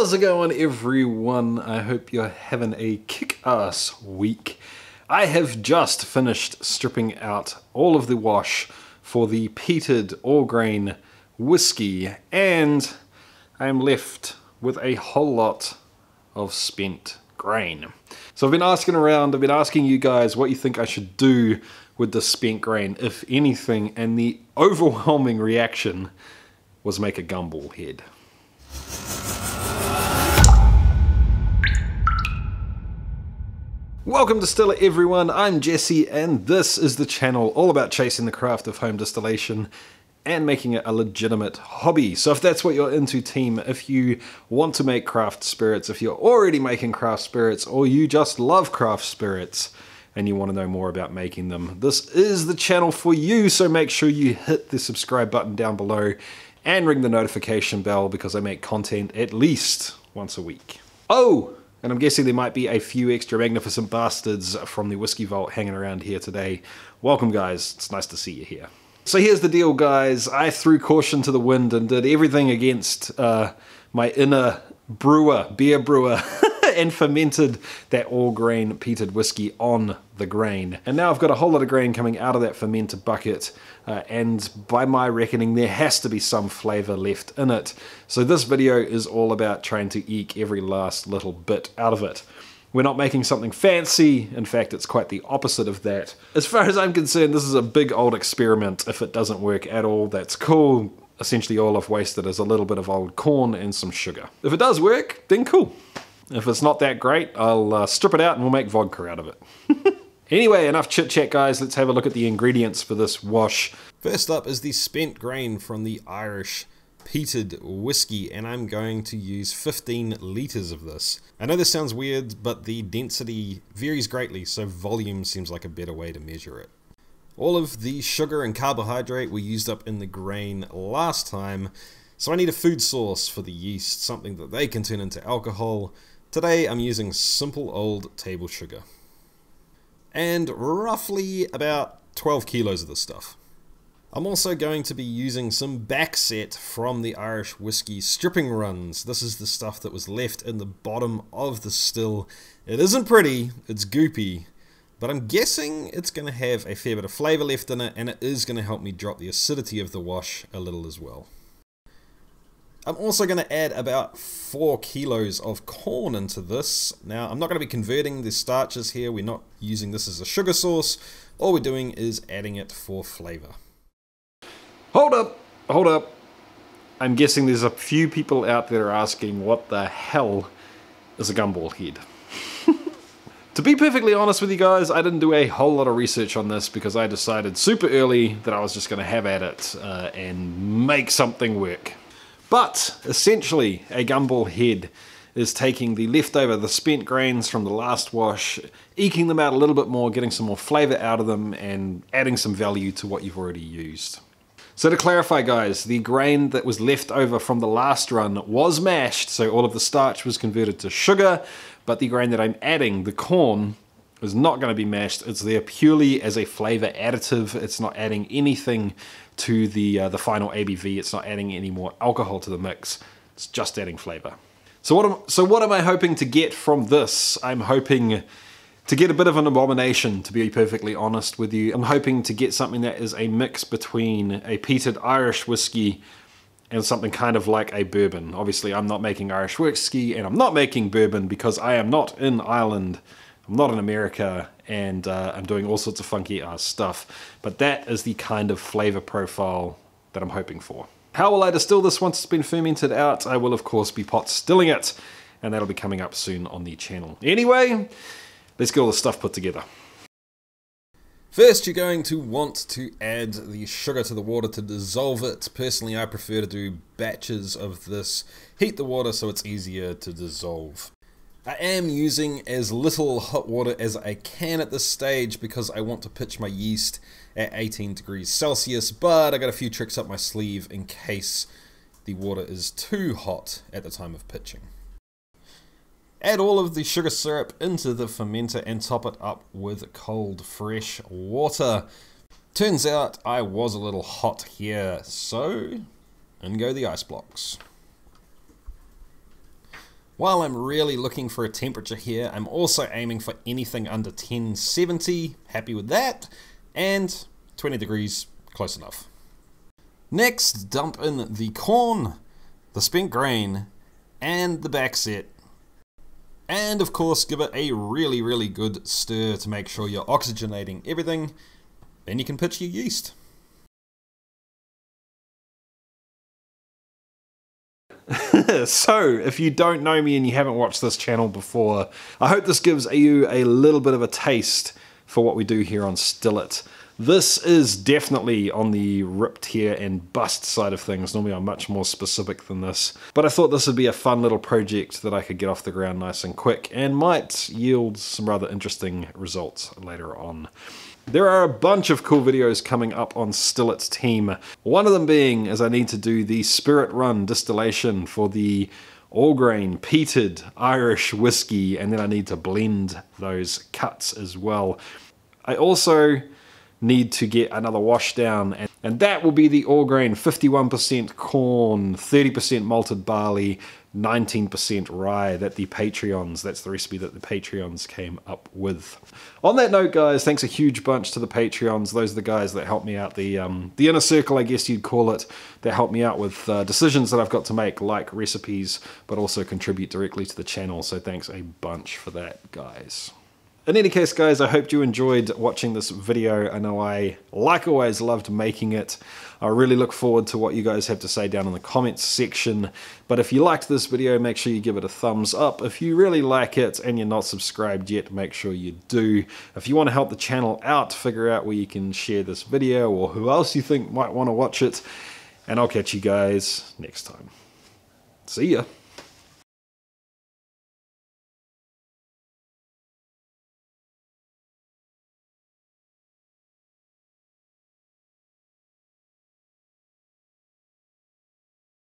How's it going, everyone? I hope you're having a kick-ass week. I have just finished stripping out all of the wash for the peated all-grain whiskey, and I'm left with a whole lot of spent grain. So I've been asking around, I've been asking you guys what you think I should do with the spent grain, if anything, and the overwhelming reaction was make a Gumball head. Welcome to Distiller, everyone. I'm Jesse, and this is the channel all about chasing the craft of home distillation and making it a legitimate hobby. So if that's what you're into, team, if you want to make craft spirits, if you're already making craft spirits, or you just love craft spirits and you want to know more about making them, this is the channel for you. So make sure you hit the subscribe button down below and ring the notification bell, because I make content at least once a week. Oh! And I'm guessing there might be a few extra magnificent bastards from the Whiskey Vault hanging around here today. Welcome, guys. It's nice to see you here. So here's the deal, guys. I threw caution to the wind and did everything against my inner beer brewer, and fermented that all-grain peated whiskey on the grain. And now I've got a whole lot of grain coming out of that fermenter bucket, and by my reckoning there has to be some flavour left in it. So this video is all about trying to eke every last little bit out of it. We're not making something fancy, in fact it's quite the opposite of that. As far as I'm concerned, this is a big old experiment. If it doesn't work at all, that's cool. Essentially all I've wasted is a little bit of old corn and some sugar. If it does work, then cool. If it's not that great, I'll strip it out and we'll make vodka out of it. Anyway, enough chit chat, guys. Let's have a look at the ingredients for this wash. First up is the spent grain from the Irish peated whiskey, and I'm going to use 15 litres of this. I know this sounds weird, but the density varies greatly, so volume seems like a better way to measure it. All of the sugar and carbohydrate were used up in the grain last time, so I need a food source for the yeast, something that they can turn into alcohol. Today I'm using simple old table sugar. And roughly about 12 kilos of this stuff. I'm also going to be using some backset from the Irish whiskey stripping runs. This is the stuff that was left in the bottom of the still. It isn't pretty, it's goopy, but I'm guessing it's going to have a fair bit of flavour left in it, and it is going to help me drop the acidity of the wash a little as well. I'm also going to add about 4 kilos of corn into this. Now, I'm not going to be converting the starches here. We're not using this as a sugar source. All we're doing is adding it for flavour. Hold up, hold up. I'm guessing there's a few people out there asking what the hell is a Gumball head. To be perfectly honest with you guys, I didn't do a whole lot of research on this because I decided super early that I was just going to have at it and make something work. But essentially, a Gumball head is taking the leftover, the spent grains from the last wash, eking them out a little bit more, getting some more flavour out of them, and adding some value to what you've already used. So to clarify, guys, the grain that was left over from the last run was mashed, so all of the starch was converted to sugar, but the grain that I'm adding, the corn, is not going to be mashed. It's there purely as a flavour additive. It's not adding anything to the final ABV. It's not adding any more alcohol to the mix. It's just adding flavour. So what am I hoping to get from this? I'm hoping to get a bit of an abomination, to be perfectly honest with you. I'm hoping to get something that is a mix between a peated Irish whiskey and something kind of like a bourbon. Obviously, I'm not making Irish whiskey, and I'm not making bourbon because I am not in Ireland. I'm not in America, and I'm doing all sorts of funky ass stuff. But that is the kind of flavour profile that I'm hoping for. How will I distill this once it's been fermented out? I will, of course, be pot stilling it, and that'll be coming up soon on the channel. Anyway, let's get all the stuff put together. First, you're going to want to add the sugar to the water to dissolve it. Personally, I prefer to do batches of this. Heat the water so it's easier to dissolve. I am using as little hot water as I can at this stage because I want to pitch my yeast at 18 degrees Celsius, but I got a few tricks up my sleeve in case the water is too hot at the time of pitching. Add all of the sugar syrup into the fermenter and top it up with cold, fresh water. Turns out I was a little hot here, so in go the ice blocks. While I'm really looking for a temperature here, I'm also aiming for anything under 1070, happy with that, and 20 degrees, close enough. Next, dump in the corn, the spent grain, and the backset. And of course, give it a really good stir to make sure you're oxygenating everything. Then you can pitch your yeast. So, if you don't know me and you haven't watched this channel before, I hope this gives you a little bit of a taste for what we do here on Still It. This is definitely on the rip, tear and bust side of things. Normally I'm much more specific than this. But I thought this would be a fun little project that I could get off the ground nice and quick and might yield some rather interesting results later on. There are a bunch of cool videos coming up on Still It's team. One of them being is I need to do the spirit run distillation for the all grain peated Irish whiskey, and then I need to blend those cuts as well. I also need to get another wash down, and that will be the all grain 51% corn, 30% malted barley, 19% rye that the Patreons, that's the recipe that the Patreons came up with. On that note, guys, thanks a huge bunch to the Patreons. Those are the guys that help me out, the inner circle, I guess you'd call it, that help me out with decisions that I've got to make, like recipes, but also contribute directly to the channel. So thanks a bunch for that, guys. In any case, guys, I hope you enjoyed watching this video. I know I, like always, loved making it. I really look forward to what you guys have to say down in the comments section. But if you liked this video, make sure you give it a thumbs up. If you really like it and you're not subscribed yet, make sure you do. If you want to help the channel out, figure out where you can share this video or who else you think might want to watch it. And I'll catch you guys next time. See ya.